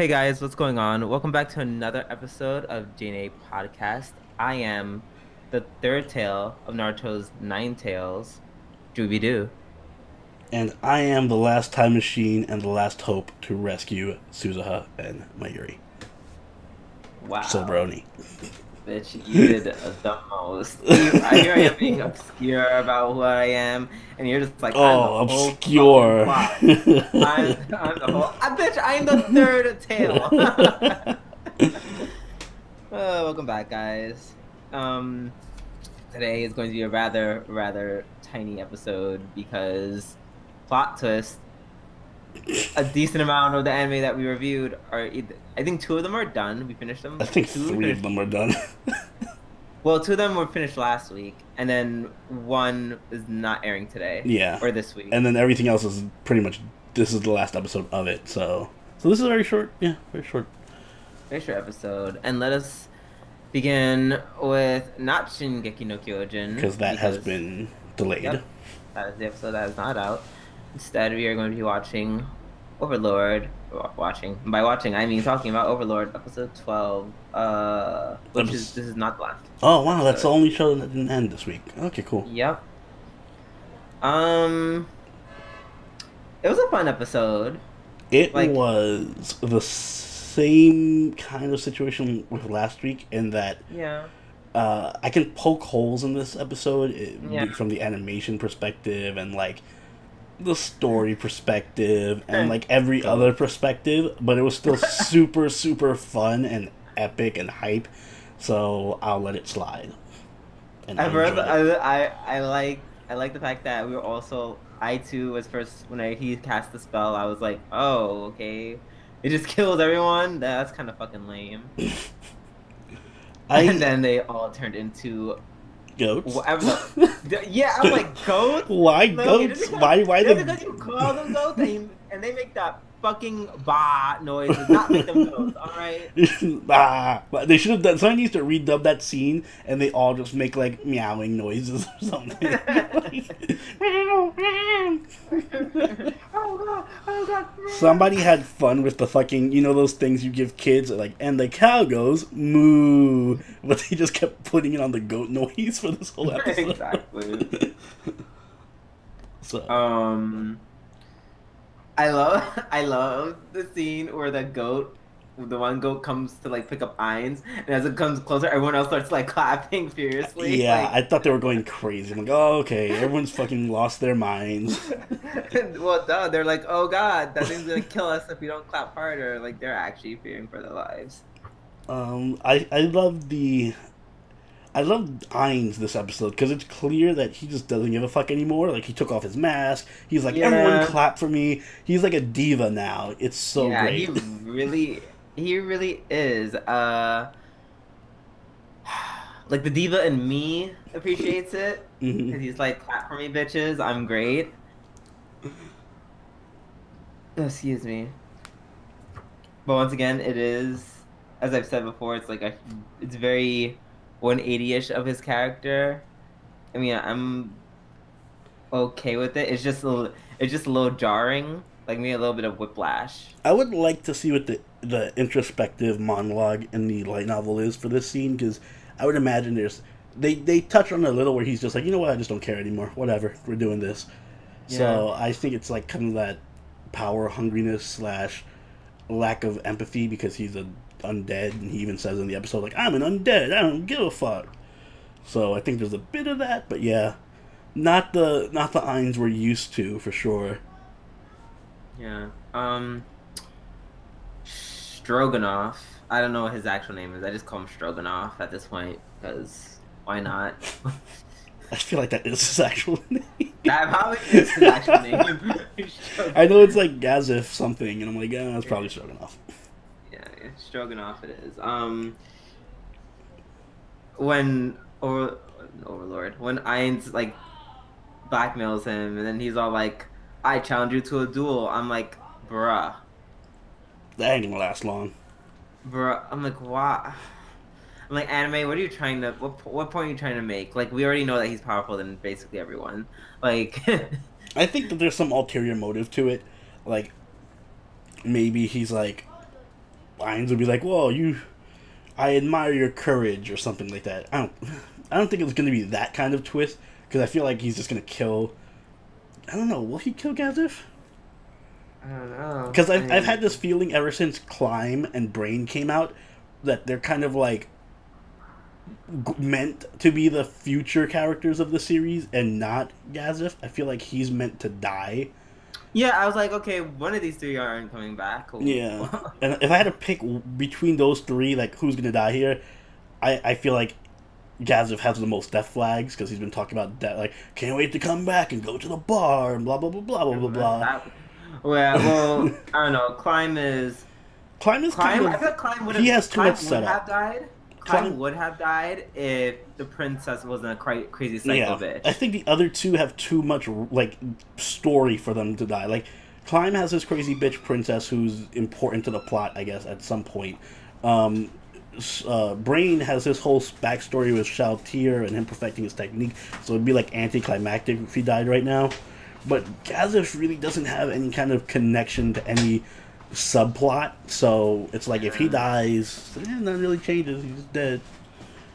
Hey guys, what's going on? Welcome back to another episode of G&A Podcast. I am the third tail of Naruto's nine tails, Dooby Doo. And I am the last time machine and the last hope to rescue Suzuha and Mayuri. So Wow, brony. bitch, you did the most. Here I am being obscure about who I am, and you're just like, I'm the Oh, whole fucking obscure. plot. I'm the whole. I bitch, I'm the third tail. Welcome back, guys. Um, Today is going to be a rather tiny episode because plot twist. A decent amount of the anime that we reviewed are I think two of them are done. We finished them. I think Two three of finished. them are done. Well, two of them were finished last week, and then one is not airing today. Yeah. Or this week. And then everything else is pretty much, this is the last episode of it, so this is very short. Yeah, very short. Very short episode. And let us begin with not Shingeki no Kyojin. Because that has been delayed. Yep, that is the episode that is not out. Instead, we are going to be watching Overlord. By watching, I mean talking about Overlord, episode 12. This is not the last. Oh wow, that's the only show that didn't end this week. Okay, cool. Yep. It was a fun episode. It was the same kind of situation with last week in that Yeah. I can poke holes in this episode Yeah. from the animation perspective and like the story perspective and like every other perspective, but it was still super fun and epic and hype. So I'll let it slide. And I like the fact that we were also I too was first when he cast the spell. I was like, oh okay, it just kills everyone. That's kind of fucking lame. And then they all turned into goats. Whatever. Yeah, I'm like goats. Why No, goats? Why because you call them goats and they make that fucking bah noise. Does not make them goats. All right. They should have done. Someone needs to redub that scene, and they all just make like meowing noises or something. Oh god! Oh god! Somebody had fun with the fucking, you know, those things you give kids, like, and the cow goes moo, but they just kept putting it on the goat noise for this whole episode. Exactly. So. I love the scene where the one goat comes to like pick up Ainz, and as it comes closer, everyone else starts like clapping furiously. Yeah, like... I thought they were going crazy. I'm like, oh, okay, everyone's fucking lost their minds. Well, no, they're like, oh god, that thing's gonna kill us if we don't clap harder. Like they're actually fearing for their lives. I loved Ainz this episode because it's clear that he just doesn't give a fuck anymore. Like he took off his mask. He's like, everyone clap for me. He's like a diva now. It's so great. He really is. Like the diva in me appreciates it because he's like, clap for me, bitches. I'm great. Excuse me. But once again, it is, as I've said before, it's like it's very 180-ish of his character. I mean, I'm okay with it. It's just a little jarring, like maybe a little bit of whiplash. I would like to see what the introspective monologue in the light novel is for this scene, because I would imagine they touch on it a little where he's just like, you know what, I just don't care anymore. Whatever, we're doing this. Yeah. So I think it's like kind of that power hungriness / lack of empathy because he's a undead, and he even says in the episode like, I'm an undead, I don't give a fuck. So I think there's a bit of that, but yeah, not the Ainz we're used to for sure. Yeah. Stroganoff, I don't know what his actual name is. I just call him Stroganoff at this point because why not? I feel like that is his actual name. That probably is his actual name. I know it's like Gazif something, and I'm like, yeah, it's probably Stroganoff. Yeah, Stroganoff it is. When Overlord, when Ainz like blackmails him, and then he's all like, "I challenge you to a duel." I'm like, bruh. That ain't gonna last long. Bruh, I'm like, why? I'm like, anime, what are you trying to, what point are you trying to make? Like, we already know that he's powerful than basically everyone. Like... I think that there's some ulterior motive to it. Like, maybe he's like, lines would be like, "Whoa, I admire your courage" or something like that. I don't think it was going to be that kind of twist because I feel like he's just going to kill. I don't know. Will he kill Gazif? I don't know. Because I've had this feeling ever since Climb and Brain came out that they're kind of like meant to be the future characters of the series and not Gazif. I feel like he's meant to die. Yeah, I was like, okay, one of these three aren't coming back. Cool. Yeah, and if I had to pick between those three, like who's gonna die here, I feel like Gazif has the most death flags because he's been talking about that, like can't wait to come back and go to the bar and blah blah blah blah blah blah blah. Well, I don't know. Climb kind of, I feel like Climb would have. he has too much Would have setup. died. Climb would have died if the princess wasn't a crazy psycho bitch. I think the other two have too much like story for them to die. Like Climb has this crazy bitch princess who's important to the plot, I guess, at some point. Brain has this whole backstory with Shao Tier and him perfecting his technique, so it'd be like anticlimactic if he died right now. But Gazif really doesn't have any kind of connection to any subplot, so it's like if he dies, nothing really changes. He's dead.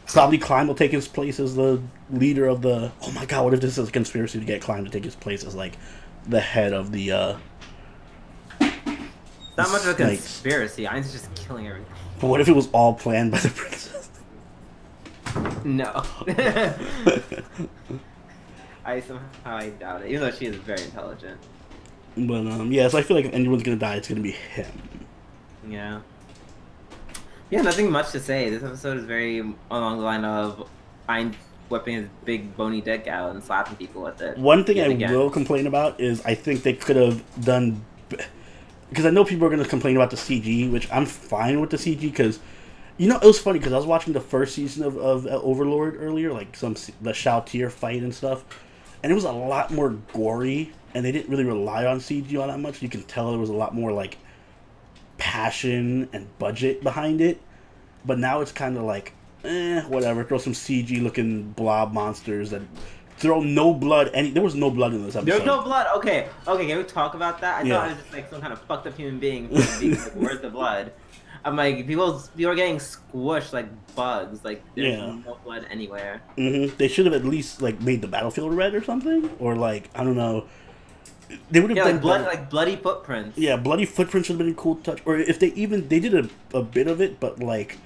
Probably Climb will take his place as the leader of the. Oh my god! What if this is a conspiracy to get Climb to take his place as like the head of the? Not much of a conspiracy. I'm just killing everything. But what if it was all planned by the princess? No. I doubt it, even though she is very intelligent. But yeah, so I feel like if anyone's gonna die, it's gonna be him. Yeah. Yeah, nothing much to say. This episode is very along the line of Ein whipping his big bony dick out and slapping people with it. One thing I will complain about is I think they could have done, because I know people are gonna complain about the CG, which I'm fine with the CG because. You know, it was funny because I was watching the first season of Overlord earlier, like the Shao Tier fight and stuff, and it was a lot more gory, and they didn't really rely on CG all that much. You can tell there was a lot more like passion and budget behind it, but now it's kind of like, whatever. Throw some CG looking blob monsters that throw no blood. There was no blood in this episode. There's no blood. Okay, can we talk about that? I thought I was just like some kind of fucked up human being. Being like, where's the blood? I'm like, people are getting squished like bugs. Like, there's no blood anywhere. They should have at least like made the battlefield red or something, or like I don't know. They would have done like blood, like bloody footprints. Yeah, bloody footprints would have been a cool touch. Or if they did a bit of it, but like,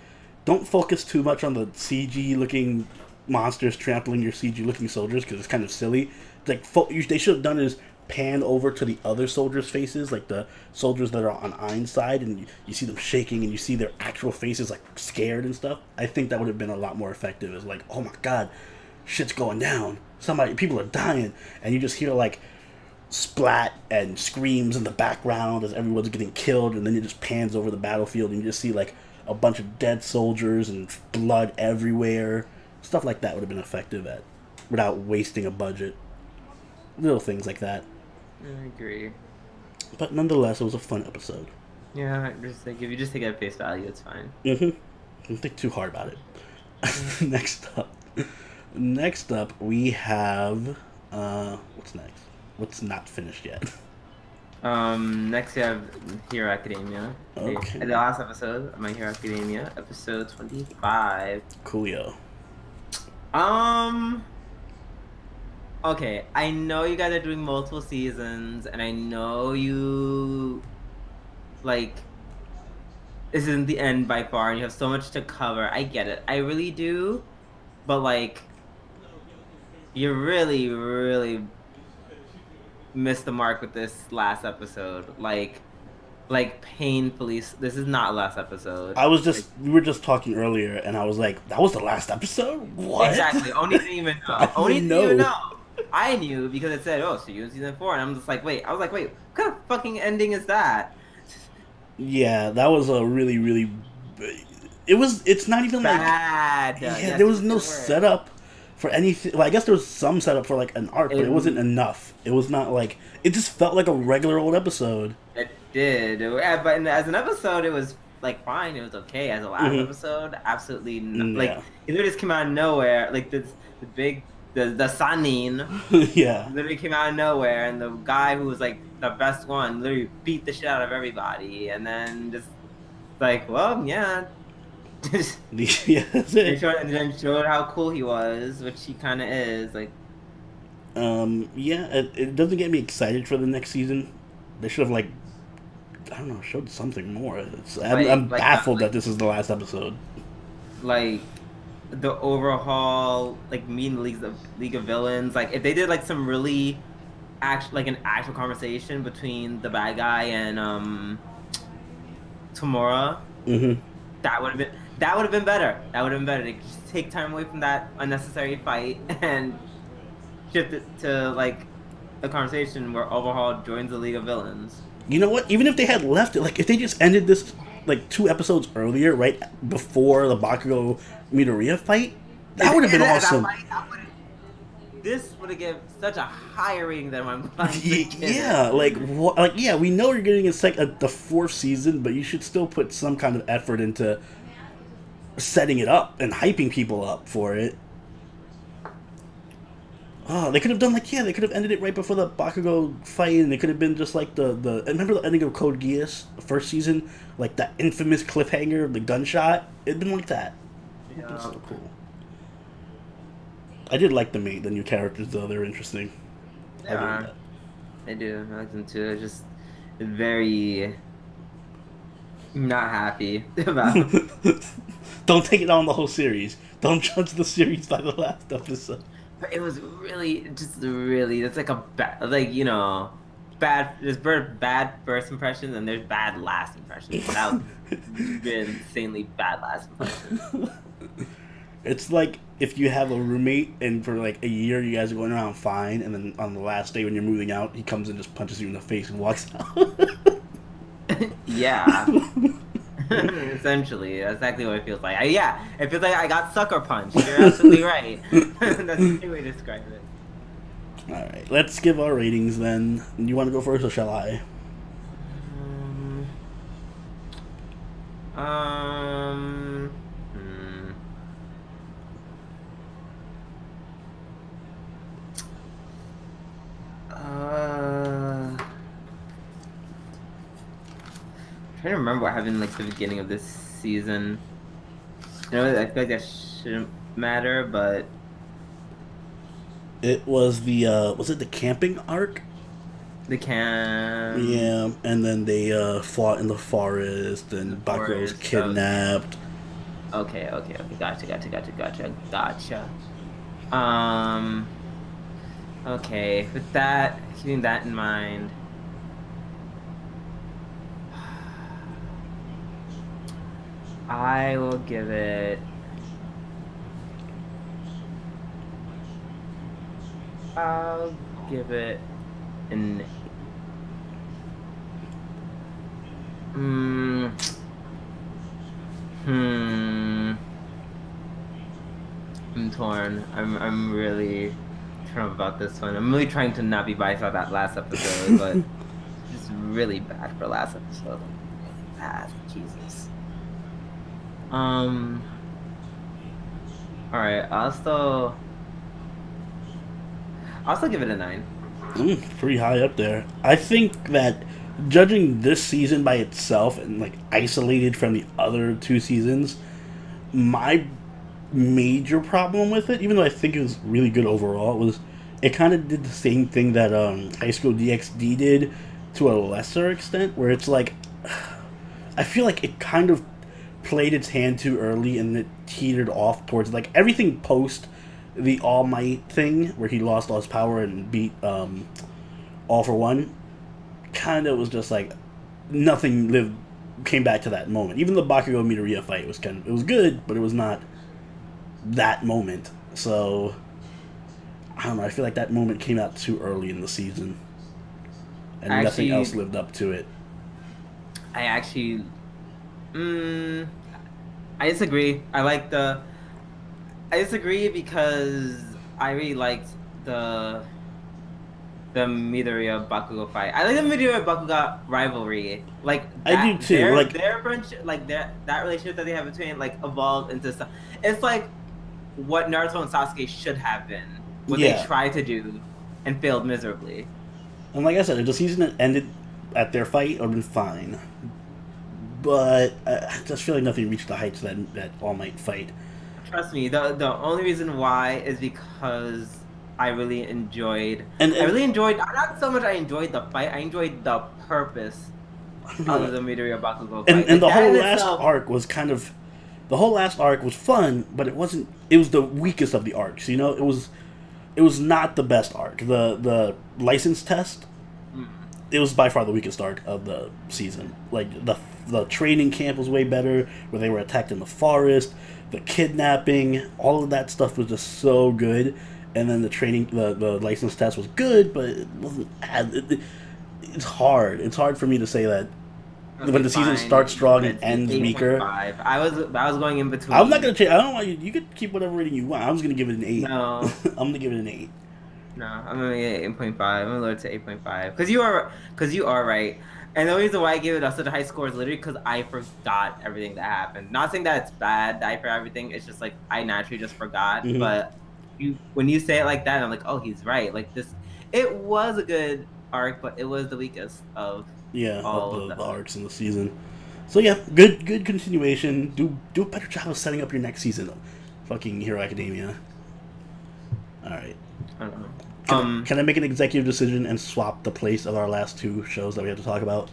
don't focus too much on the CG looking monsters trampling your CG looking soldiers because it's kind of silly. Like, they should have done is pan over to the other soldiers' faces, like the soldiers that are on Ein's side, and you see them shaking and you see their actual faces like scared and stuff. I think that would have been a lot more effective. It's like, oh my god, shit's going down. People are dying, and you just hear like splat and screams in the background as everyone's getting killed, and then it just pans over the battlefield and you just see like a bunch of dead soldiers and blood everywhere. Stuff like that would have been effective without wasting a budget. Little things like that. I agree. But nonetheless, it was a fun episode. Yeah, just like if you just take it at face value, it's fine. Don't think too hard about it. Next up, we have what's next? What's not finished yet? Next we have Hero Academia. Okay. The last episode of My Hero Academia, episode 25. Coolio. Okay, I know you guys are doing multiple seasons, and I know you, like, this isn't the end by far, and you have so much to cover. I get it. I really do. But, like, you really, really missed the mark with this last episode. Like painfully. This is not last episode. We were just talking earlier, and I was like, that was the last episode? What? Exactly. Oni didn't even know. Oni didn't even know. I knew because it said, "Oh, so you in season 4," and I'm just like, wait. I was like, wait, what kind of fucking ending is that? Yeah, that was a really, really. It's not even bad. Like. Yeah, there was no setup for anything. Well, I guess there was some setup for like an arc, but it wasn't enough. It was not like. It just felt like a regular old episode. It did, but as an episode, it was like fine. It was okay. As a last episode, absolutely like it literally just came out of nowhere. Like the Sanin, yeah, literally came out of nowhere, and the guy who was like the best one literally beat the shit out of everybody, and then just like, well, yeah. Yeah, that's it. And then showed how cool he was, which he kind of is. Like, Yeah, it doesn't get me excited for the next season. They should have like, I don't know, showed something more. I'm baffled that this is the last episode. like the overhaul, like meeting League of Villains. Like, if they did like some really an actual conversation between the bad guy and Tamora, Mm-hmm. that would have been better. That would have been better. They just take time away from that unnecessary fight and shift it to like a conversation where Overhaul joins the League of Villains. You know what? Even if they had left it, like if they just ended this like 2 episodes earlier, right before the Bakugo Midoriya fight, that would have been awesome. This would have given such a higher rating than I'm planning to give. Yeah, yeah, we know you're getting the 4th season, but you should still put some kind of effort into setting it up and hyping people up for it. Oh, they could have done they could have ended it right before the Bakugo fight, and it could have been just like the remember the ending of Code Geass, the 1st season, like that infamous cliffhanger of the gunshot. It'd been like that. Yeah. That's so cool. I did like the new characters though; they're interesting. Yeah, I do. I like them too. It's just very not happy about. Don't take it on the whole series. Don't judge the series by the last episode. But it was really, it's like a bad, bad. There's bad first impressions and there's bad last impressions. That would been insanely bad last impressions. It's like if you have a roommate and for like a year you guys are going around fine, and then on the last day when you're moving out, he comes and just punches you in the face and walks out. Yeah. Essentially, that's exactly what it feels like. It feels like I got sucker punched. You're absolutely right. That's a good way to describe it. Alright, let's give our ratings then. You want to go first or shall I? I'm trying to remember what happened like the beginning of this season. I feel like that shouldn't matter, but it was was it the camping arc? The camp. Yeah, and then they fought in the forest, and Bakugo was kidnapped. Okay, gotcha. Okay, with that, keeping that in mind, I will give it. I'll give it an. I'm torn. I'm really torn about this one. I'm really trying to not be biased about that last episode, but it's really bad for last episode. Bad, Jesus. All right. I'll still give it a 9. Pretty high up there. I think that judging this season by itself and like isolated from the other 2 seasons, my major problem with it, even though I think it was really good overall, was it kind of did the same thing that High School DxD did to a lesser extent, where it's like I feel like it kind of played its hand too early and it teetered off towards like everything post the All Might thing where he lost all his power and beat All for One. Kind of was just like nothing came back to that moment. Even the Bakugo Midoriya fight was it was good, but it was not that moment. So I don't know. I feel like that moment came out too early in the season, and nothing else lived up to it. I disagree. I disagree because I really liked the Midoriya Bakugo fight. I like the Midoriya Bakugo rivalry. Like that, I do too. Their friendship, that relationship that they have between evolved into stuff. It's like what Naruto and Sasuke should have been. What they tried to do and failed miserably. And like I said, if the season had ended at their fight, it would have been fine. but I just feel like nothing reached the heights that All Might fight. Trust me, the only reason why is because I really enjoyed. And I really enjoyed not so much. I enjoyed the fight. I enjoyed the purpose I don't of know. the Midoriya Bakugo And fight. and Like the that whole in last itself. arc was kind of, the whole last arc was fun, but it wasn't. It was the weakest of the arcs. You know, it was not the best arc. The license test. Mm. It was by far the weakest arc of the season. Like the training camp was way better, where they were attacked in the forest. The kidnapping, all of that stuff was just so good. And then the training, the license test was good, but it wasn't as. It's hard. It's hard for me to say that Okay, when the season fine. starts strong and It's ends weaker. 8.5. I was going in between. I'm not gonna change. I don't want you. You could keep whatever rating you want. I was gonna give it an 8. No. I'm gonna give it an 8. No, I'm gonna get 8.5. I'm gonna lower it to 8.5 because you are right. And the reason why I gave it such a high score is literally because I forgot everything that happened. Not saying that it's bad that I forgot everything. It's just like I naturally just forgot. Mhm. But when you say it like that, I'm like, oh, he's right. Like this, it was a good arc, but it was the weakest of all Of of them. the arcs in the season. So yeah, good continuation. Do a better job of setting up your next season. Fucking Hero Academia. All right. I don't know. Can I make an executive decision and swap the place of our last 2 shows that we have to talk about?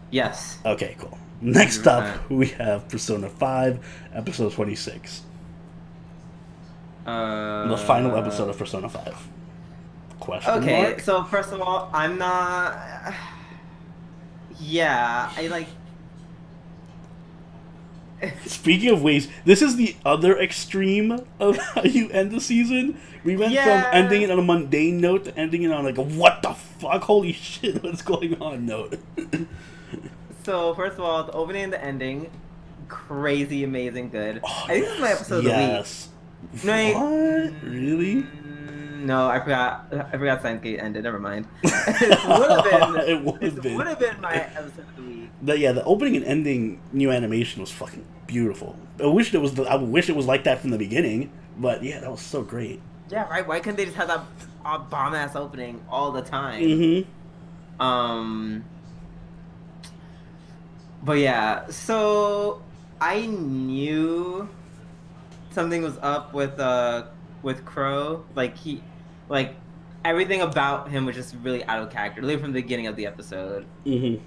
Yes. Okay, cool. Next 100%. up, we have Persona 5, episode 26. The final episode of Persona 5. Question Okay, mark? so first of all, I'm not. Yeah, I like. Speaking of ways, this is the other extreme of how you end the season. We went Yeah. from ending it on a mundane note to ending it on like a what the fuck, holy shit, what's going on note. So first of all, the opening and the ending, crazy, amazing, good. Oh, I think this is my episode of the week. yes. No, What? Really? No, I forgot. I forgot Steins Gate ended. Never mind. It would have been. It would have been. My episode of the week. The opening and ending new animation was fucking beautiful. I wish it was like that from the beginning, but yeah, that was so great. Yeah, right. Why couldn't they just have that bomb ass opening all the time? Mm-hmm. But yeah, so I knew something was up with Crow. Like everything about him was just really out of character. Literally from the beginning of the episode, Mm-hmm.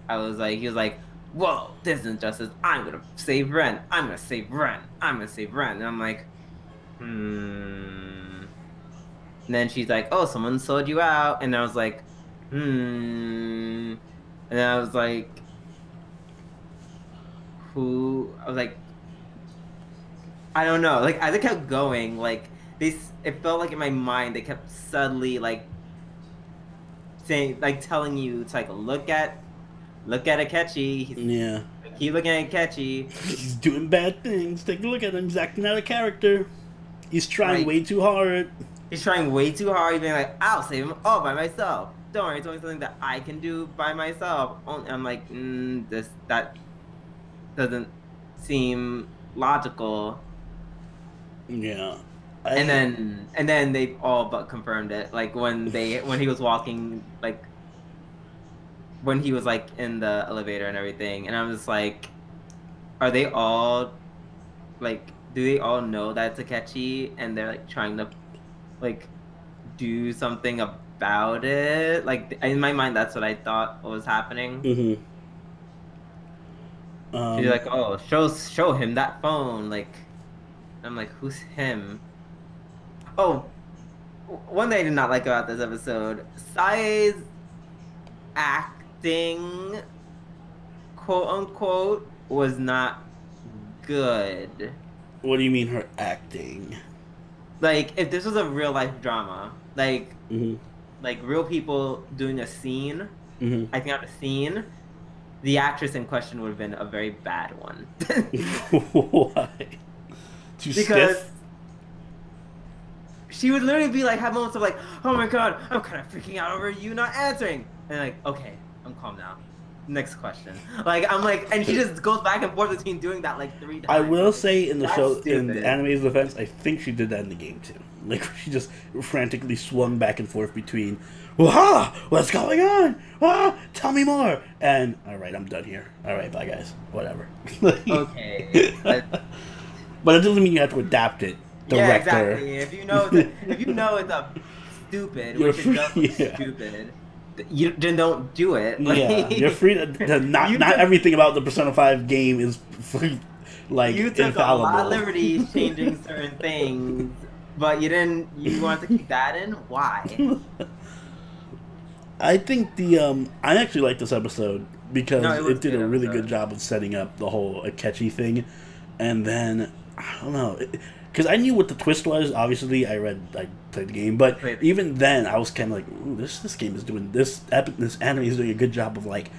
he was like, "Whoa, this is injustice. I'm gonna save Ren. I'm gonna save Ren. I'm gonna save Ren." And I'm like, And then she's like, "Oh, someone sold you out," and I was like, And then I was like, who? I was like, I don't know. Like as it kept going, like it felt like in my mind they kept subtly like saying, like telling you to like look at Akechi. Yeah. Keep looking at Akechi. He's doing bad things. Take a look at him. He's acting out of character. He's trying Right. way too hard. He's trying way too hard. He's being like, I'll save him all by myself. Don't worry, it's only something that I can do by myself. I'm like, that doesn't seem logical. Yeah. And then they all but confirmed it. Like when he was walking, like when he was like in the elevator and everything, and I'm just like, are they all like, do they all know that it's Akechi and they're like trying to like do something about it? Like in my mind, that's what I thought was happening. Mm-hmm. She's like, oh, show him that phone. Like, I'm like, who's him? Oh, one thing I did not like about this episode, Sai's acting, quote unquote, was not good. What do you mean her acting? Like, if this was a real life drama, like Mm-hmm. like real people doing a scene, Mm-hmm. acting out a scene, the actress in question would have been a very bad one. Why? Too Because stiff? she would literally be like, have moments of like, oh my god, I'm kind of freaking out over you not answering. And like, okay, I'm calm now. Next question. Like, I'm like, and she just goes back and forth between doing that like 3 times. I will say in the That's show, in stupid. the anime's defense, I think she did that in the game too. Like, she just frantically swung back and forth between, "Wah! What's going on? Ah, tell me more!" And, alright, I'm done here. Alright, bye guys. Whatever. Okay, But it doesn't mean you have to adapt it. yeah, Director. exactly. If you know it's a stupid, You're which it does look yeah. stupid, you then don't do it. Yeah, you're free to not You not took- everything about the Persona 5 game is free, like You took infallible. a lot of liberties changing certain things, but you didn't. You want to keep that in? Why? I think I actually like this episode because No, it was it did a a good really episode. good job of setting up the whole Akechi thing, and then I don't know, because I knew what the twist was. Obviously, I played the game, but Played- even then, I was kind of like, "Ooh, this game is doing this anime is doing a good job of like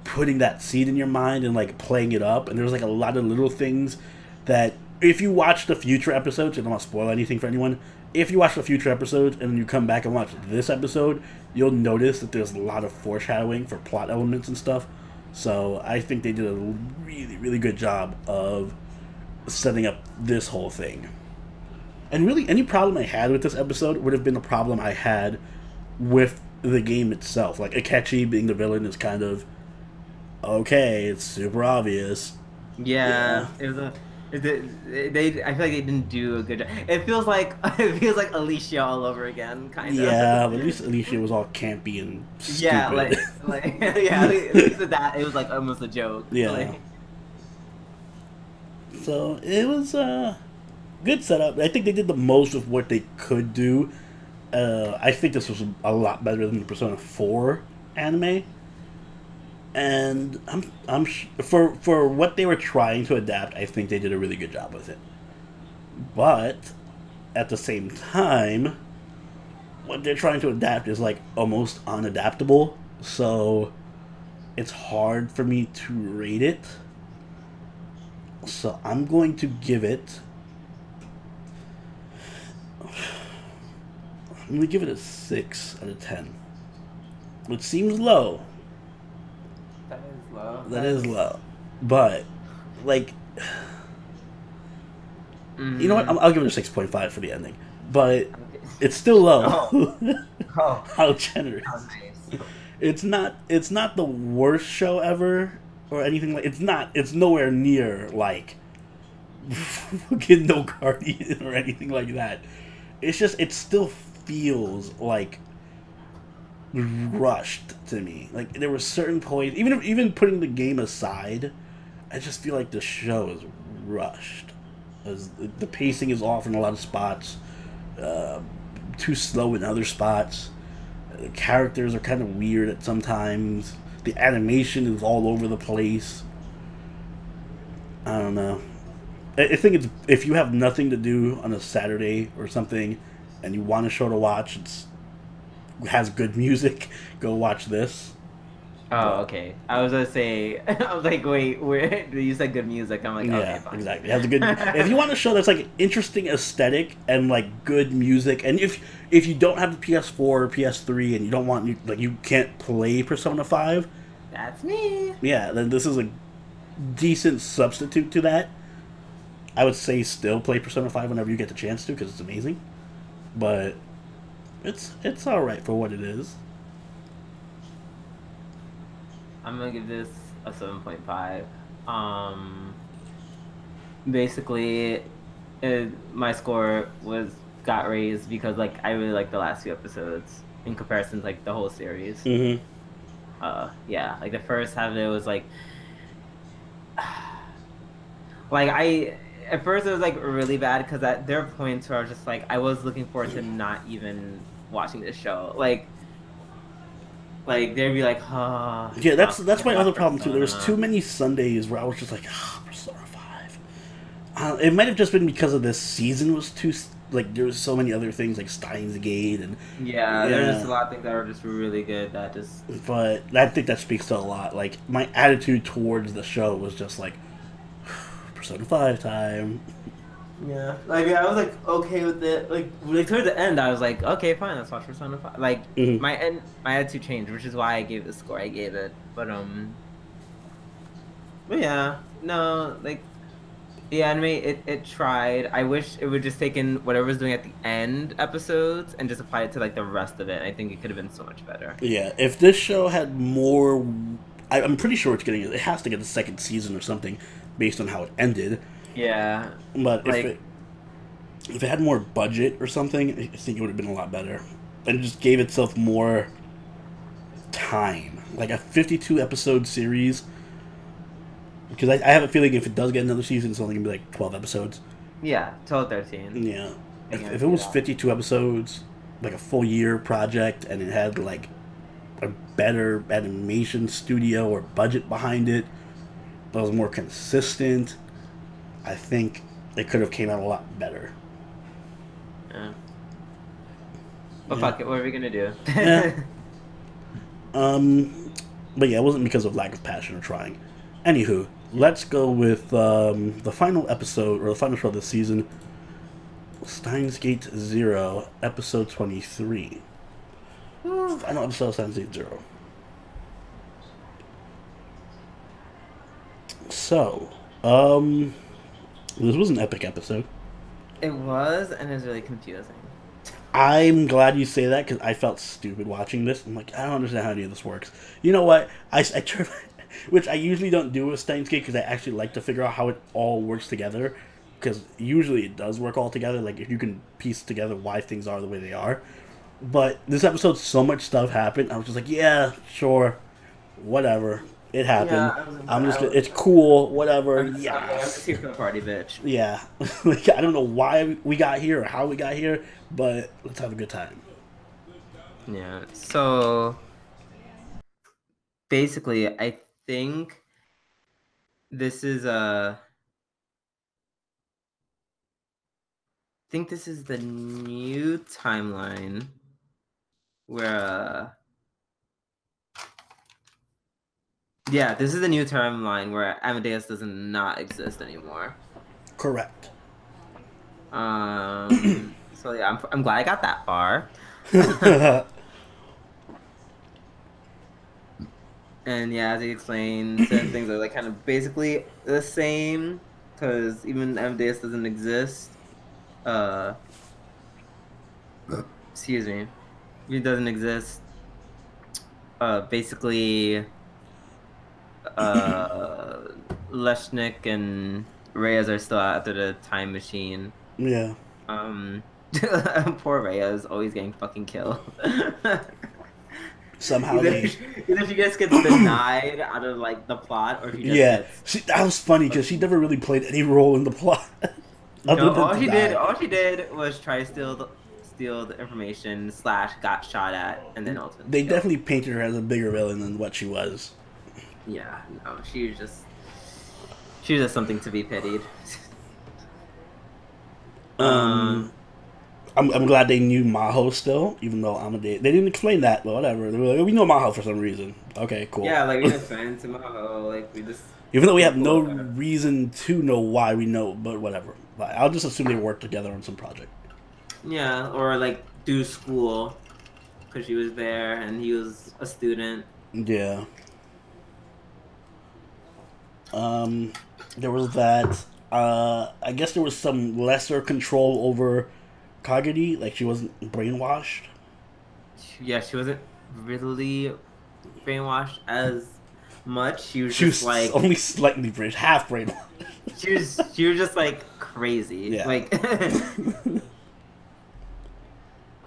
putting that seed in your mind and like playing it up." And there's like a lot of little things that if you watch the future episodes, I don't want to spoil anything for anyone. If you watch the future episodes and then you come back and watch this episode, you'll notice that there's a lot of foreshadowing for plot elements and stuff. So I think they did a really, really good job of setting up this whole thing. And really, any problem I had with this episode would have been a problem I had with the game itself. Like, Akechi being the villain is kind of okay, it's super obvious. Yeah, it was a. They I feel like they didn't do a good job. It feels like Alicia all over again, kind of. Yeah, but at least Alicia was all campy and stupid. Yeah, like yeah, at least with that it was like almost a joke. Yeah. Like, So it was a good setup. I think they did the most of what they could do. I think this was a lot better than the Persona 4 anime. And for what they were trying to adapt, I think they did a really good job with it. But at the same time, what they're trying to adapt is like almost unadaptable. So it's hard for me to rate it. So I'm going to give it. I'm going to give it a 6 out of 10. Which seems low. that is low. That is low. But, like, you know what? I'll give it a 6.5 for the ending. But it's still low. Oh, How generous. that was nice. It's not the worst show ever or anything like it's nowhere near like fucking No Guardian or anything like that. It's just it still feels like rushed to me. Like there were certain points, even putting the game aside, I just feel like the show is rushed. As the pacing is off in a lot of spots, too slow in other spots. The characters are kind of weird at sometimes. The animation is all over the place. I don't know. I think it's if you have nothing to do on a Saturday or something, and you want a show to watch, has good music. Go watch this. Oh, okay. I was gonna say, I was like, wait, where? You said good music. I'm like, Yeah, okay, fine. exactly. It has a good. If you want a show that's like interesting aesthetic and like good music, and if you don't have the PS4 or PS3 and you don't want you can't play Persona 5, That's me. yeah, then this is a decent substitute to that. I would say still play Persona 5 whenever you get the chance to because it's amazing, but it's all right for what it is. I'm gonna give this a 7.5. Basically, my score got raised because like I really like the last few episodes in comparison to like the whole series. Mm-hmm. Yeah, like the first half of it was like at first it was like really bad because there are points where I was just like I was looking forward to not even watching this show. Like they'd be like, huh. Yeah, that's my other problem too. There was too many Sundays where I was just like, Persona 5. It might have just been because of this season was too like there was so many other things like Stein's Gate and there's just a lot of things that are just really good that just. But I think that speaks to a lot. Like my attitude towards the show was just like Persona 5 time. Yeah, like I was like okay with it. Like towards the end, I was like, okay, fine, let's watch Persona 5. Like my attitude changed, which is why I gave the score I gave it. But yeah, no, like the anime, it tried. I wish it would just taken whatever it was doing at the end episodes and just apply it to like the rest of it. I think it could have been so much better. Yeah, if this show had more, I'm pretty sure it's getting. It has to get a second season or something, based on how it ended. Yeah, But like if it had more budget or something, I think it would have been a lot better, and just gave itself more time, like a 52 episode series. Because I have a feeling if it does get another season, it's only gonna be like 12 episodes. yeah, 12, 13. Yeah, I can if it see was that. 52 episodes, like a full year project, and it had like a better animation studio or budget behind it that was more consistent, I think it could have came out a lot better. Yeah. But Yeah. fuck it, what are we gonna do? Yeah. But yeah, it wasn't because of lack of passion or trying. Anywho, let's go with the final episode, or the final show of this season, Steins Gate Zero, episode 23. Final episode of Steins Gate Zero. So, this was an epic episode. It was, and it was really confusing. I'm glad you say that because I felt stupid watching this. I'm like, I don't understand how any of this works. You know what? I turned, which I usually don't do with Steins Gate because I actually like to figure out how it all works together. Because usually it does work all together. Like if you can piece together why things are the way they are. But this episode, so much stuff happened. I was just like, yeah, sure, whatever. It happened. Yeah, I was, I'm just. I was, It's cool. Whatever. I'm just Yes. here for the party, bitch. Yeah. Like I don't know why we got here or how we got here, but let's have a good time. Yeah. So basically, I think this is think this is the new timeline where yeah, this is the new timeline where Amadeus does not exist anymore. Correct. So yeah, I'm glad I got that far. And yeah, as he explained, certain things are like kind of basically the same because even Amadeus doesn't exist. Uh, excuse me, he doesn't exist. Basically, Leshnik and Reyes are still out after the time machine. Yeah. Poor Reyes always getting fucking killed. Somehow either, they. either she just gets denied out of like the plot, or she just Yeah, gets. that was funny because she never really played any role in the plot. No, all she did was try to steal the information / got shot at and then ultimately. They killed. definitely painted her as a bigger villain than what she was. Yeah, no, she was just something to be pitied. I'm glad they knew Maho still, even though Amadeus. They didn't explain that, but whatever. They were like, we know Maho for some reason. Okay, cool. Yeah, like we just fans to Maho, like we just. Even though we have no reason to know why we know, but whatever. Like, I'll just assume they worked together on some project. Yeah, or like do school, because she was there and he was a student. Yeah. There was that. I guess there was some lesser control over Kagedi, like she wasn't brainwashed. Yeah, she wasn't really brainwashed as much. She was She just was like only slightly brainwashed, half brainwashed. she was just like crazy. Yeah. Like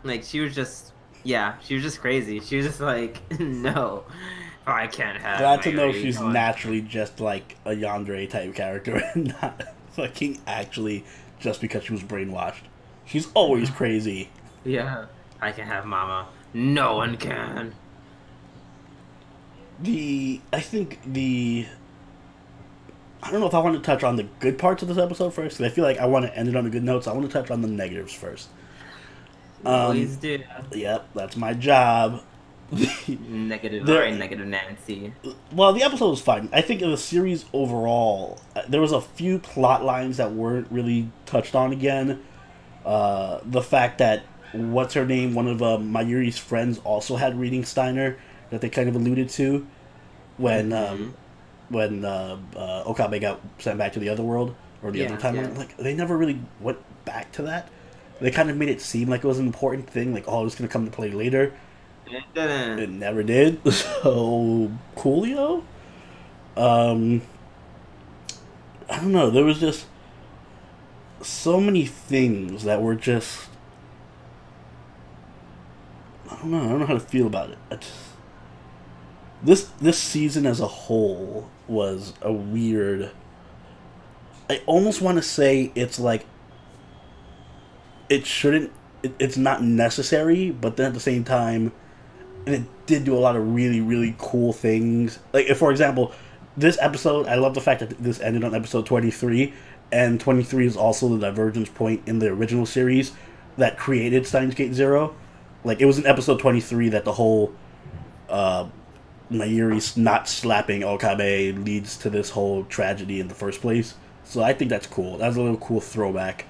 like she was just crazy. She was just like no. I can't have. Glad to know Mary. she's No, naturally just like a Yandere type character and not fucking actually just because she was brainwashed. She's always crazy. Yeah, I can have Mama. No one can. I don't know if I want to touch on the good parts of this episode first, because I feel like I want to end it on a good note, so I want to touch on the negatives first. Please do. Yep, that's my job. Negative. There- Very negative Nancy. Well, the episode was fine. I think in the series overall, there was a few plot lines that weren't really touched on again. The fact that, what's her name, one of Mayuri's friends also had reading Steiner, that they kind of alluded to when Okabe got sent back to the other world. or the other Yeah, yeah. timeline. Like, they never really went back to that. They kind of made it seem like it was an important thing, like, oh, it's going to come to play later. It didn't. It never did. So, coolio? Um, I don't know. There was just so many things that were just. I don't know. I don't know how to feel about it. This season as a whole was a weird. I almost want to say it's like it shouldn't. It's not necessary, but then at the same time, and it did do a lot of really really cool things. Like, if, for example, this episode, I love the fact that this ended on episode 23, and 23 is also the divergence point in the original series that created Steins Gate Zero. Like, it was in episode 23 that the whole Mayuri not slapping Okabe leads to this whole tragedy in the first place. So I think that's cool. That's a little cool throwback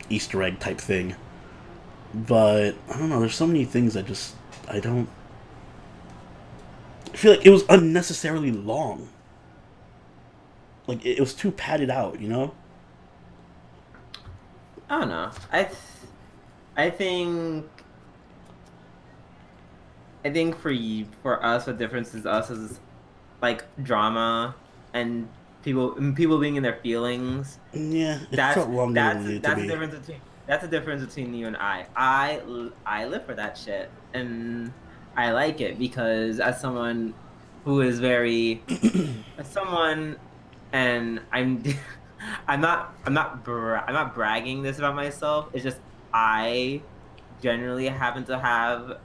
Easter egg type thing. But I don't know, there's so many things that just I feel like it was unnecessarily long. Like, it was too padded out, you know? I don't know. I think for us, the difference is us is like drama and people being in their feelings. Yeah, it felt longer than it needed to be. That's the difference between you and I. I live for that shit, and I like it because as someone who is very as someone, and I'm not bragging this about myself. It's just I generally happen to have,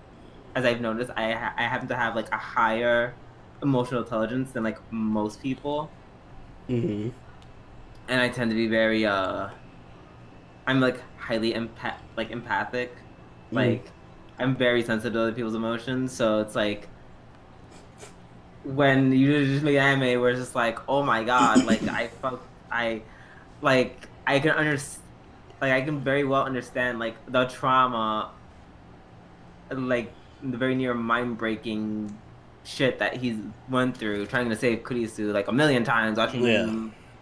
as I've noticed, I happen to have like a higher emotional intelligence than like most people. Mm-hmm. And I tend to be very I'm like highly empathic. Like, I'm very sensitive to other people's emotions, so it's like when you just make an anime where it's just like, oh my god, like I can understand, like I can very well understand like the trauma, like the very near mind breaking shit that he's went through trying to save Kurisu like a million times, watching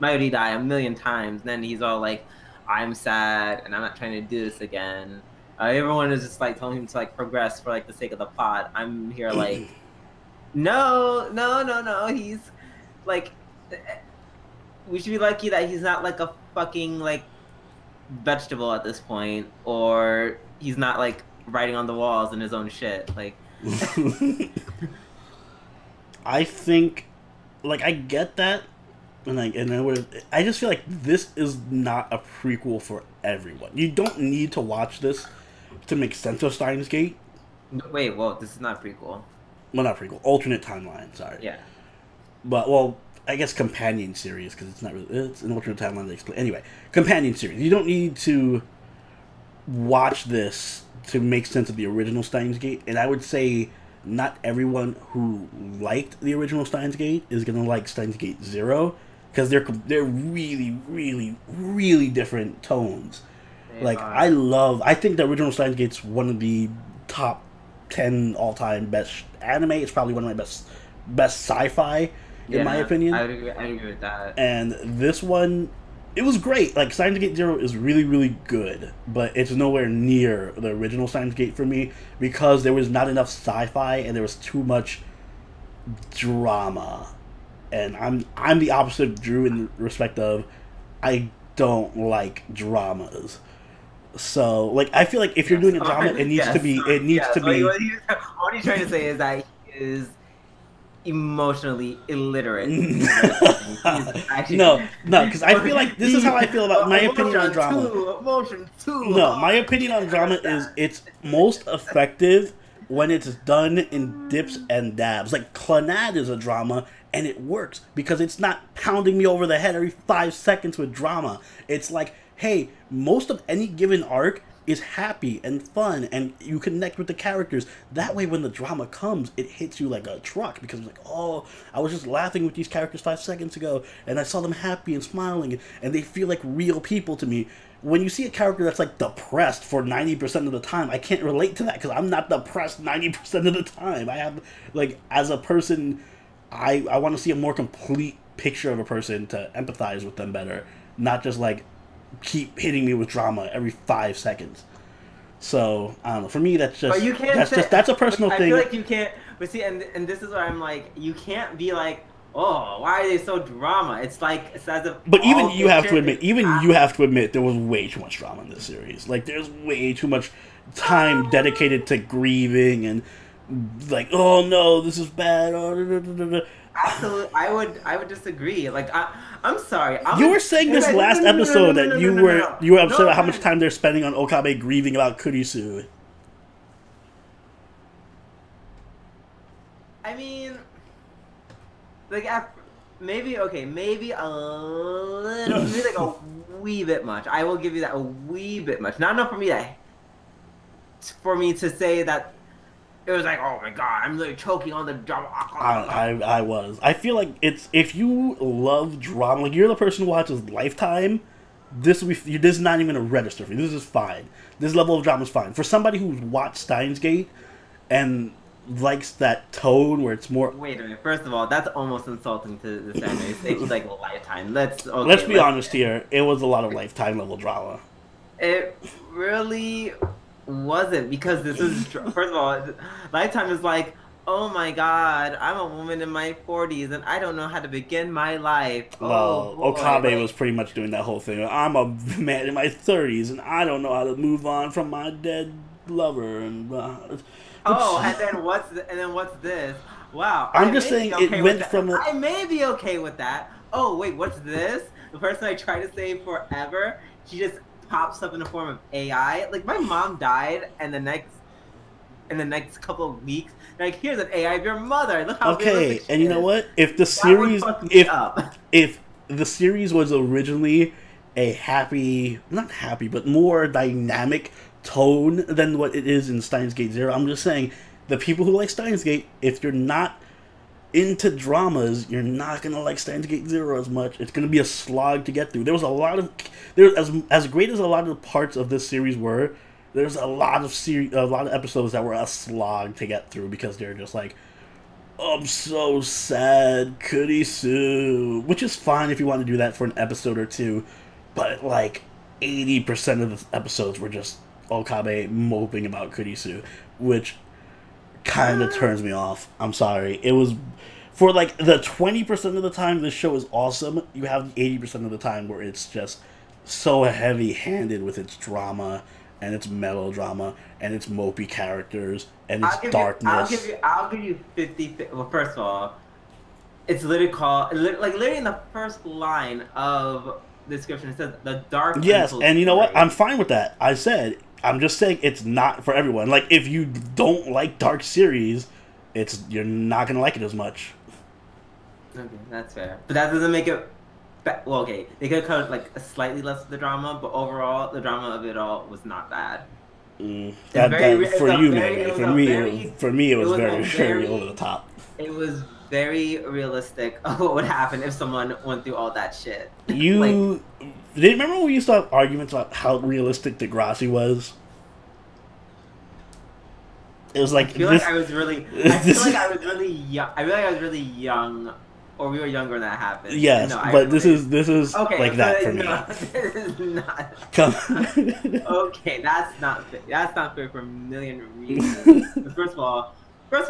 Mayuri die a million times. And then he's all like, I'm sad and I'm not trying to do this again. Everyone is just like telling him to like progress for like the sake of the plot. I'm here like, no. He's like, we should be lucky that he's not like a fucking like vegetable at this point, or he's not like writing on the walls in his own shit. Like, I think, like, I get that, and I just feel like this is not a prequel for everyone. You don't need to watch this to make sense of Steins Gate. Wait, well, this is not a prequel. Well, not prequel, alternate timeline. Sorry. Yeah. But well, I guess companion series, because it's not really, it's an alternate timeline to explain. Anyway, companion series. You don't need to watch this to make sense of the original Steins Gate, and I would say not everyone who liked the original Steins Gate is gonna like Steins Gate Zero, because they're really, really, really different tones. Like, I think the original Steins Gate's one of the top 10 all-time best anime. It's probably one of my best sci-fi, in my opinion. I would agree with that. And this one, it was great. Like, Steins Gate Zero is really, really good, but it's nowhere near the original Steins Gate for me, because there was not enough sci-fi and there was too much drama. And I'm the opposite of Drew in respect of I don't like dramas. So, like, I feel like if you're doing a drama, it needs to be. It needs to be. What he's trying to say is that he is emotionally illiterate. No, because I feel like this is how I feel about my opinion on drama. No, my opinion on drama is it's most effective when it's done in dips and dabs. Like, Clannad is a drama, and it works because it's not pounding me over the head every 5 seconds with drama. It's like, hey, most of any given arc is happy and fun, and you connect with the characters. That way, when the drama comes, it hits you like a truck, because it's like, oh, I was just laughing with these characters 5 seconds ago, and I saw them happy and smiling, and they feel like real people to me. When you see a character that's like depressed for 90% of the time, I can't relate to that, because I'm not depressed 90% of the time. I have, like, as a person, I want to see a more complete picture of a person to empathize with them better, not just like keep hitting me with drama every 5 seconds. So I don't know. For me, that's just But you can't that's a personal I thing. feel like you can't. But see, and this is where I'm like, you can't be like, oh, why are they so drama? It's like it's as if. But even you have to admit, there was way too much drama in this series. Like there's way too much time dedicated to grieving and like, oh no, this is bad. Oh, da, da, da, da. Absolutely, I would disagree. Like I'm sorry. You were saying this last episode that you were upset about how much time they're spending on Okabe grieving about Kurisu. I mean, like maybe maybe a little, maybe like a wee bit much. I will give you that, a wee bit much. Not enough for me to say that. It was like, oh my god, I'm really choking on the drama. I feel like it's, if you love drama, like you're the person who watches Lifetime, this is not even a register for you. This is fine. This level of drama is fine. For somebody who's watched Steins Gate and likes that tone where it's more. Wait a minute. First of all, that's almost insulting to the anime. It's like Lifetime. Let's be honest here. It was a lot of Lifetime level drama. It really wasn't, because this is, first of all, Lifetime is like, oh my god, I'm a woman in my 40s and I don't know how to begin my life. Well, Okabe was pretty much doing that whole thing. I'm a man in my 30s and I don't know how to move on from my dead lover. And and then what's this? Wow. I'm just saying it went from. I may be okay with that. Oh wait, what's this? The person I try to save forever, she just pops up in the form of AI. Like my mom died, and the next couple of weeks, like, here's an AI of your mother. Look how okay. And you know what? If the series, if the series was originally a not happy, but more dynamic tone than what it is in Steins Gate Zero, I'm just saying, the people who like Steins Gate, if you're not into dramas, you're not gonna like Steins Gate Zero as much. It's gonna be a slog to get through. There was a lot of as great as a lot of the parts of this series were. There's a lot of episodes that were a slog to get through because they're just like, oh, I'm so sad, Kurisu, which is fine if you want to do that for an episode or two, but like 80% of the episodes were just Okabe moping about Kurisu, which kind of turns me off. I'm sorry. It was for like the 20% of the time this show is awesome. You have 80% of the time where it's just so heavy-handed with its drama and its melodrama and its mopey characters and its darkness. I'll give you 50. Well, first of all, it's literally called, like, literally in the first line of the description it says the dark. Yes, and you know what? I'm fine with that. I'm just saying it's not for everyone. Like, if you don't like dark series, you're not gonna like it as much. Okay, that's fair. But that doesn't make it. Well, okay, they could have cut like slightly less of the drama, but overall, the drama of it all was not bad. For me, it was very over the top. It was very realistic of what would happen if someone went through all that shit. Remember when we used to have arguments about how realistic Degrassi was? It was like, I was really young. I feel like I was really young, or we were younger when that happened. Yes, this is okay, like that for me. This is not. Okay, that's not fair. That's not fair for a million reasons. First of all,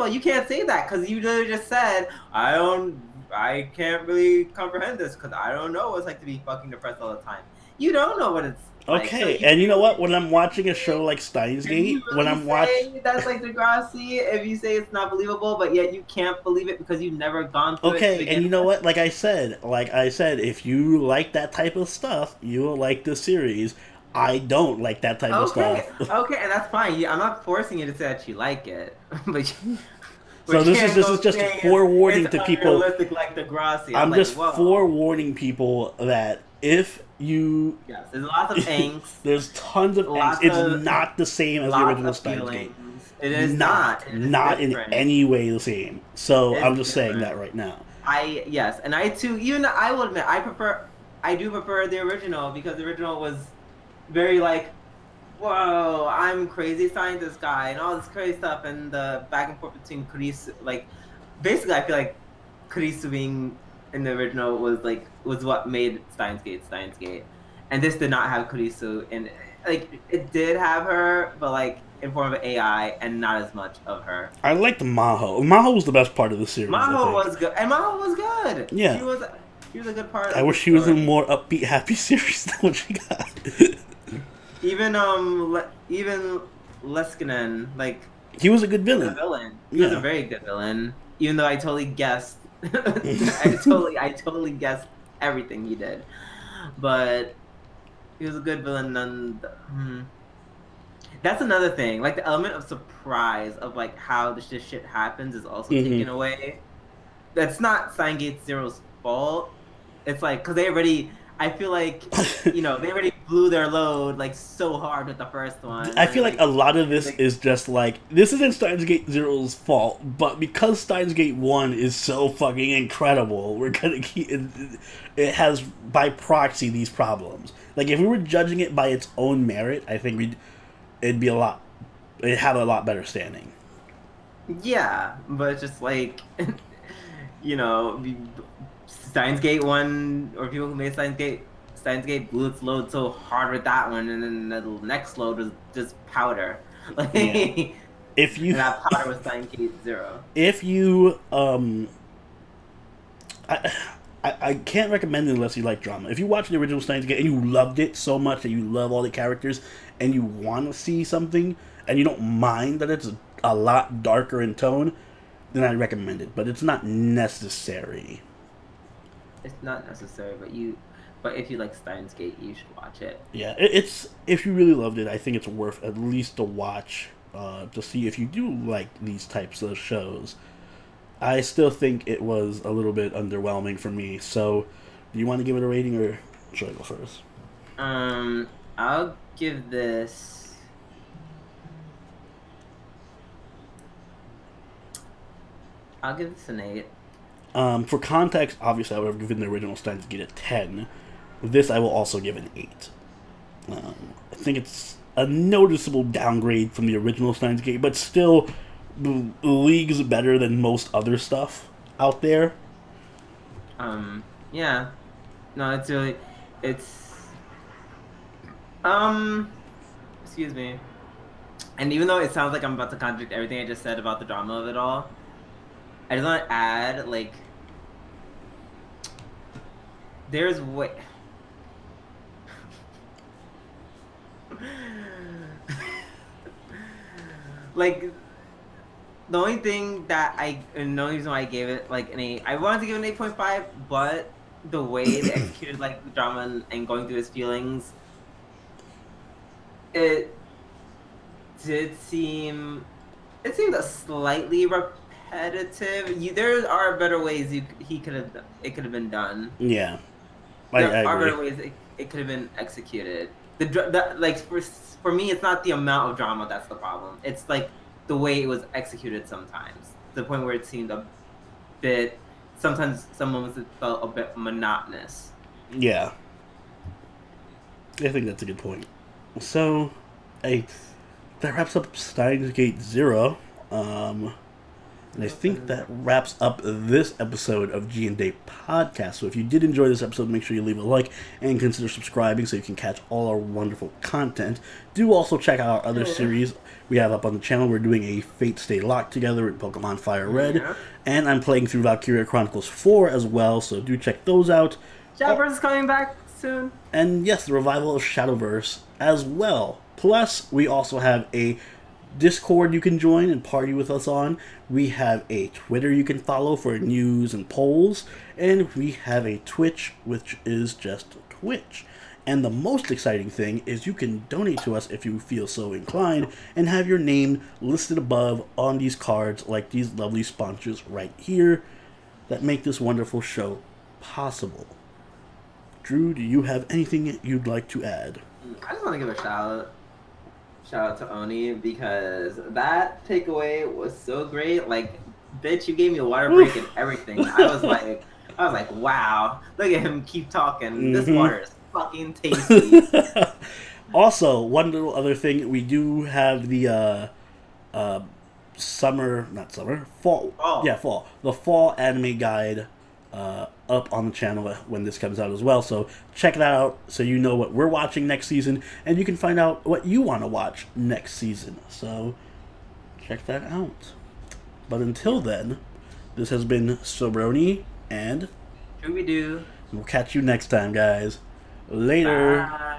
you can't say that because you literally just said I can't really comprehend this because I don't know what it's like to be fucking depressed all the time. You don't know what it's like. Okay, so you know what? When I'm watching a show like Steins Gate, when I'm watching, that's like Degrassi. If you say it's not believable, but yet you can't believe it because you've never gone through it. Okay, and you know what? Like I said, if you like that type of stuff, you will like the series. I don't like that type of stuff. Okay, and that's fine. I'm not forcing you to say that you like it, but. So this is just forewarning to people. Like Degrassi. I'm just forewarning people that if you there's lots of angst. There's tons of angst. It's not the same as the original Steins Gate. It is not in any way the same. So I'm just saying that right now. And I too. Even I will admit I do prefer the original because the original was very like, whoa, I'm crazy scientist guy and all this crazy stuff, and the back and forth between Kurisu, like, basically I feel like Kurisu being in the original was what made Steins Gate Steins Gate, and this did not have Kurisu, and like it did have her, but like in form of AI and not as much of her. I liked Maho. Maho was the best part of the series. Maho was good, and Maho was good. Yeah, she was a good part. I wish she was in a more upbeat, happy series than what she got. even Leskinen, like he was a good villain. He was a very good villain. Even though I totally guessed, I totally guessed everything he did, but he was a good villain. That's another thing. Like the element of surprise of like how this shit happens is also taken away. That's not Steins Gate Zero's fault. It's like because they already. I feel like they already blew their load like so hard with the first one. I feel like a lot of this is just like this isn't Steins Gate Zero's fault, but because Steins Gate 1 is so fucking incredible, we're gonna keep it has by proxy these problems. Like if we were judging it by its own merit, I think it'd have a lot better standing. Yeah, but it's just like Steins Gate 1, or people who made Steins Gate blew its load so hard with that one, and then the next load was just powder. Like, yeah. If you and that powder was Steins Gate 0. If you I can't recommend it unless you like drama. If you watch the original Steins Gate and you loved it so much that you love all the characters and you want to see something and you don't mind that it's a lot darker in tone, then I'd recommend it. But it's not necessary. It's not necessary, but if you like Steins Gate, you should watch it. Yeah, it's if you really loved it, I think it's worth at least a watch to see if you do like these types of shows. I still think it was a little bit underwhelming for me. So, do you want to give it a rating, or should I go first? I'll give this. I'll give this an 8. For context, obviously, I would have given the original Steins Gate a 10. This I will also give an 8. I think it's a noticeable downgrade from the original Steins Gate, but still leagues better than most other stuff out there. Yeah. No, it's excuse me. And even though it sounds like I'm about to contradict everything I just said about the drama of it all, I just want to add, like, there's way. Like, the only thing that the only reason why I gave it like an 8, I wanted to give it an 8.5, but the way they executed like the drama and going through his feelings, it seemed a slightly repetitive. There are better ways it could have been done. Yeah, there are better ways it could have been executed. Like for me, it's not the amount of drama that's the problem. It's like the way it was executed sometimes. To the point where it seemed a bit. Sometimes some moments it felt a bit monotonous. Yeah, I think that's a good point. So, that wraps up Steins Gate 0. And I think that wraps up this episode of G&A Podcast. So if you did enjoy this episode, make sure you leave a like and consider subscribing so you can catch all our wonderful content. Do also check out our other series we have up on the channel. We're doing a Fate Stay Locked together with Pokemon Fire Red. And I'm playing through Valkyria Chronicles 4 as well, so do check those out. Shadowverse is coming back soon. And yes, the revival of Shadowverse as well. Plus, we also have a Discord you can join and party with us on. We have a Twitter you can follow for news and polls. And we have a Twitch, which is just Twitch. And the most exciting thing is you can donate to us if you feel so inclined and have your name listed above on these cards like these lovely sponsors right here that make this wonderful show possible. Drew, do you have anything you'd like to add? I just want to give a shout out to Oni because that takeaway was so great. Like, bitch, you gave me a water break and everything. I was like, wow, look at him keep talking. This water is fucking tasty. Also, one little other thing, we do have the fall. Oh. Yeah, fall. The fall anime guide up on the channel when this comes out as well. So check that out so you know what we're watching next season, and you can find out what you want to watch next season. So check that out. But until then, this has been Sobroni, and Scooby-Doo. we'll catch you next time, guys. Later. Bye.